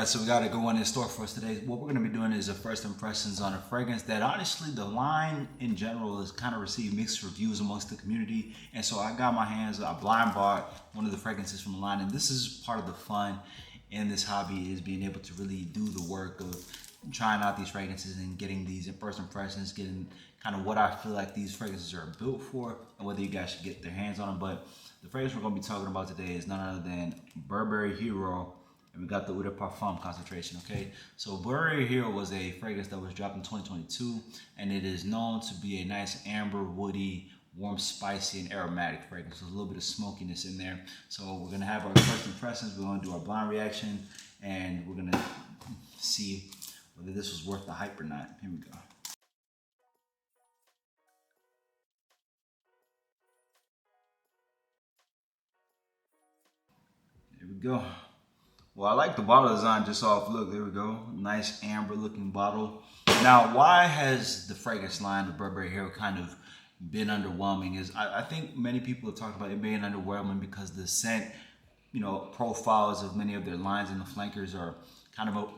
Alright, so we got a good one in store for us today. What we're going to be doing is a first impressions on a fragrance that honestly the line in general has kind of received mixed reviews amongst the community. And so I got my hands, I blind bought one of the fragrances from the line, and this is part of the fun in this hobby, is being able to really do the work of trying out these fragrances and getting these first impressions, getting kind of what I feel like these fragrances are built for and whether you guys should get their hands on them. But the fragrance we're going to be talking about today is none other than Burberry Hero. And we got the Eau de Parfum concentration, okay? So Burberry Hero was a fragrance that was dropped in 2022, and it is known to be a nice amber, woody, warm, spicy, and aromatic fragrance. There's a little bit of smokiness in there. So we're gonna have our first impressions, we're gonna do our blind reaction, and we're gonna see whether this was worth the hype or not. Here we go. Here we go. Well, I like the bottle design just off look. There we go. Nice amber looking bottle. Now, why has the fragrance line of Burberry Hero kind of been underwhelming? Is I think many people have talked about it being underwhelming because the scent, profiles of many of their lines and the flankers are kind of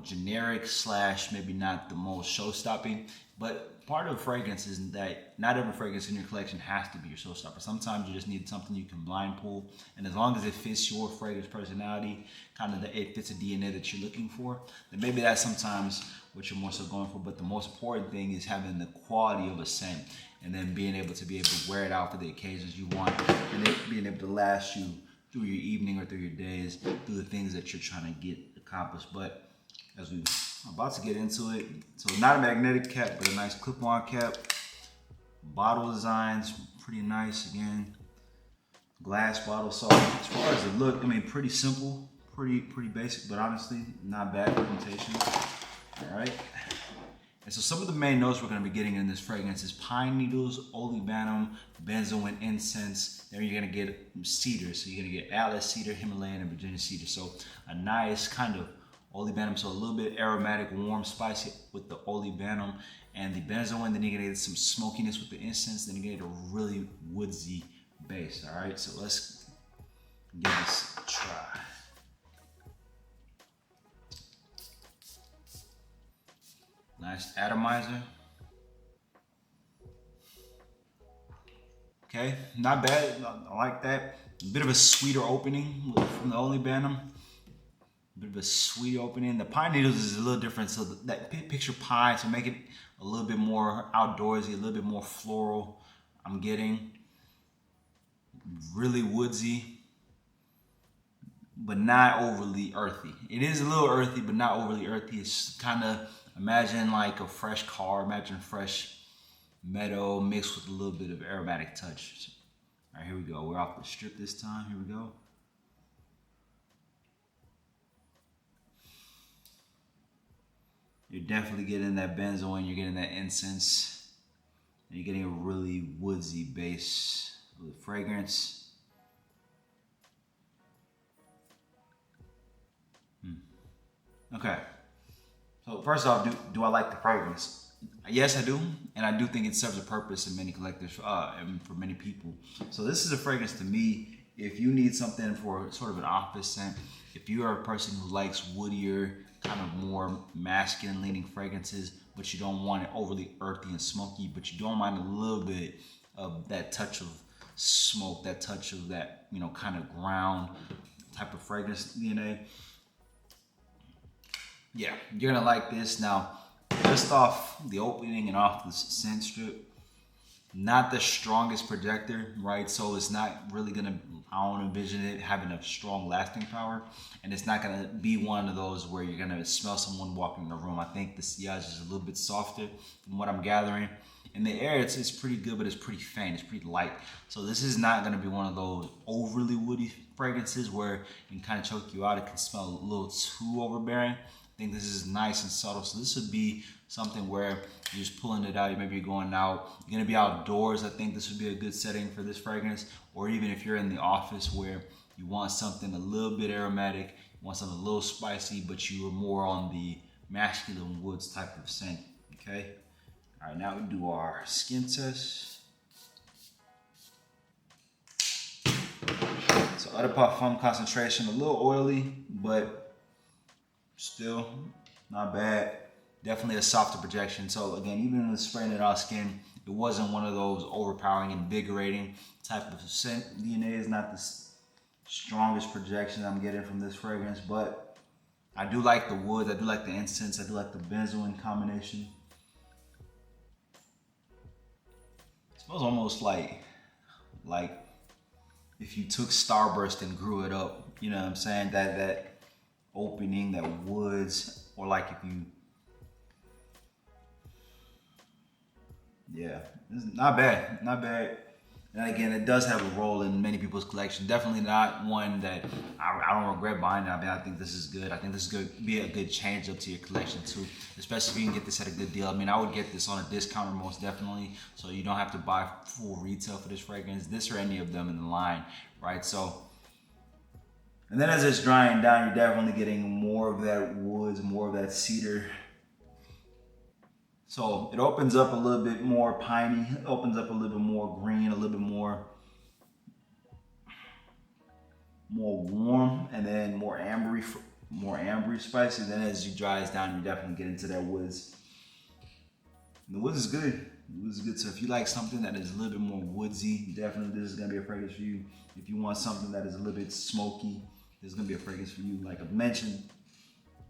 generic / maybe not the most show-stopping. But part of fragrance is that not every fragrance in your collection has to be your showstopper. Sometimes you just need something you can blind pull, and as long as it fits your fragrance personality, it fits a DNA that you're looking for, then maybe that's sometimes what you're more so going for. But the most important thing is having the quality of a scent, and then being able to wear it out for the occasions you want, and it being able to last you through your evening or through your days, through the things that you're trying to get accomplished. But as we're about to get into it, so not a magnetic cap, but a nice clip-on cap. Bottle designs, pretty nice again. Glass bottle. So as far as the look, pretty simple, pretty basic, but honestly, not bad presentation. All right. And so some of the main notes we're going to be getting in this fragrance is pine needles, olibanum, benzoin, incense. Then you're going to get cedar. So you're going to get Atlas cedar, Himalayan, and Virginia cedar. So a nice kind of olibanum, so a little bit aromatic, warm, spicy with the olibanum and the benzoin. Then you're gonna get some smokiness with the incense. Then you're gonna get a really woodsy base. All right, so let's give this a try. Nice atomizer. Okay, not bad. I like that. A bit of a sweeter opening from the olibanum. Bit of a sweet opening. The pine needles is a little different, so that picture pine, so make it a little bit more outdoorsy, a little bit more floral. I'm getting really woodsy, but not overly earthy. It is a little earthy, but not overly earthy. It's kind of, imagine like a fresh car, imagine fresh meadow mixed with a little bit of aromatic touch. All right, here we go. We're off the strip this time. Here we go. You're definitely getting that benzoin, you're getting that incense, and you're getting a really woodsy base of the fragrance. Okay, so first off, do I like the fragrance? Yes, I do, and I do think it serves a purpose in many collectors, and for many people. So this is a fragrance to me, if you need something for sort of an office scent, if you are a person who likes woodier, kind of more masculine leaning fragrances, but you don't want it overly earthy and smoky, but you don't mind a little bit of that touch of smoke, that touch of that, kind of ground type of fragrance DNA. Yeah, you're gonna like this. Now, just off the opening and off the scent strip, not the strongest projector, right? So it's not really gonna, I don't envision it having a strong lasting power, and it's not gonna be one of those where you're gonna smell someone walking in the room. I think the sillage is a little bit softer from what I'm gathering. In the air, it's pretty good, but it's pretty faint, it's pretty light. So this is not gonna be one of those overly woody fragrances where it can kind of choke you out. It can smell a little too overbearing. I think this is nice and subtle. So this would be something where you're just pulling it out. Maybe you're going out, you're gonna be outdoors. I think this would be a good setting for this fragrance. Or even if you're in the office where you want something a little bit aromatic, you want something a little spicy, but you are more on the masculine woods type of scent, okay? All right, now we do our skin test. So Eau de Parfum concentration, a little oily, but Still not bad. Definitely a softer projection. So again, even in the spraying it on skin, it wasn't one of those overpowering, invigorating type of scent. DNA is not the strongest projection I'm getting from this fragrance, but I do like the woods, I do like the incense, I do like the benzoin combination. It smells almost like if you took Starburst and grew it up, you know what I'm saying? That opening, that woods, or like if you, yeah, it's not bad, not bad. And again, it does have a role in many people's collection. Definitely not one that I don't regret buying. I mean, I think this is good. I think this is going to be a good change up to your collection too, especially if you can get this at a good deal. I mean, I would get this on a discounter most definitely, so you don't have to buy full retail for this fragrance, this or any of them in the line, right? So, and then as it's drying down, you're definitely getting more of that woods, more of that cedar. So it opens up a little bit more piney, it opens up a little bit more green, a little bit more warm, and then more ambery spicy. Then as you dries down, you definitely get into that woods. And the woods is good. The woods is good. So if you like something that is a little bit more woodsy, definitely this is gonna be a fragrance for you. If you want something that is a little bit smoky, this is gonna be a fragrance for you. Like I mentioned,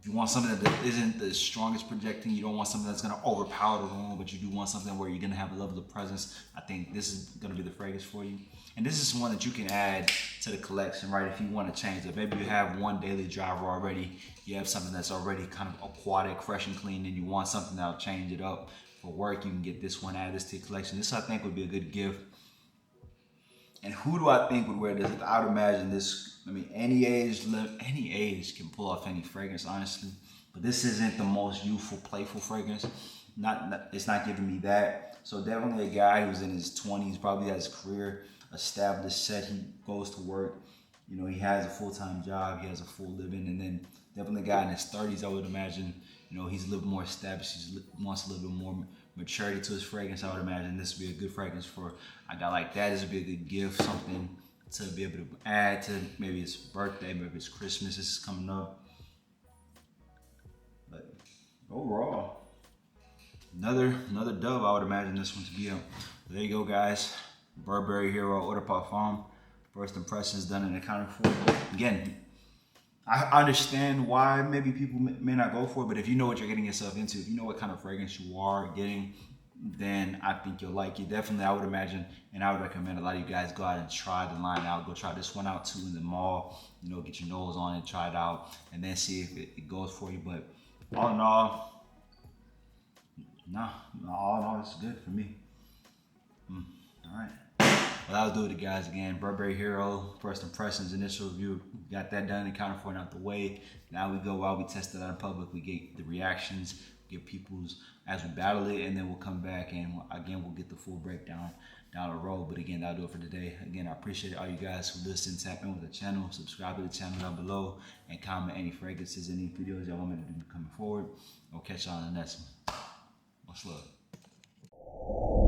you want something that isn't the strongest projecting, you don't want something that's gonna overpower the room, but you do want something where you're gonna have a level of presence, I think this is gonna be the fragrance for you. And this is one that you can add to the collection, right? If you wanna change it. Maybe you have one daily driver already, you have something that's already kind of aquatic, fresh and clean, and you want something that'll change it up. For work, you can get this one, add this to your collection. This I think would be a good gift. And who do I think would wear this? I would imagine this, I mean, any age can pull off any fragrance, honestly. But this isn't the most youthful, playful fragrance. It's not giving me that. So definitely a guy who's in his 20s, probably has a career established, set, he goes to work. You know, he has a full-time job, he has a full living. And then definitely a guy in his 30s, I would imagine, you know, he's a little more established, he wants a little bit more maturity to his fragrance. I would imagine this would be a good fragrance for a guy like that. This would be a good gift, something to be able to add to maybe his birthday, maybe it's Christmas, this is coming up. But overall, another dub. I would imagine this one to be a. There you go, guys. Burberry Hero Eau de Parfum. First impressions done and accounted for. Again, I understand why maybe people may not go for it, but if you know what you're getting yourself into, if you know what kind of fragrance you are getting, then I think you'll like it. Definitely, I would imagine, and I would recommend a lot of you guys go out and try the line out. Go try this one out too in the mall. You know, get your nose on it, try it out, and then see if it goes for you. But all in all, all in all, it's good for me. All right. Well, that'll do it, guys. Again, Burberry Hero, first impressions, initial review. We got that done, accounted for and out the way. Now we go while we test it out in public. We get the reactions, get people's as we battle it, and then we'll come back and again we'll get the full breakdown down the road. But again, that'll do it for today. Again, I appreciate all you guys who listen, tap in with the channel, subscribe to the channel down below, and comment any fragrances, any videos y'all want me to do coming forward. We'll catch y'all on the next one. Much love.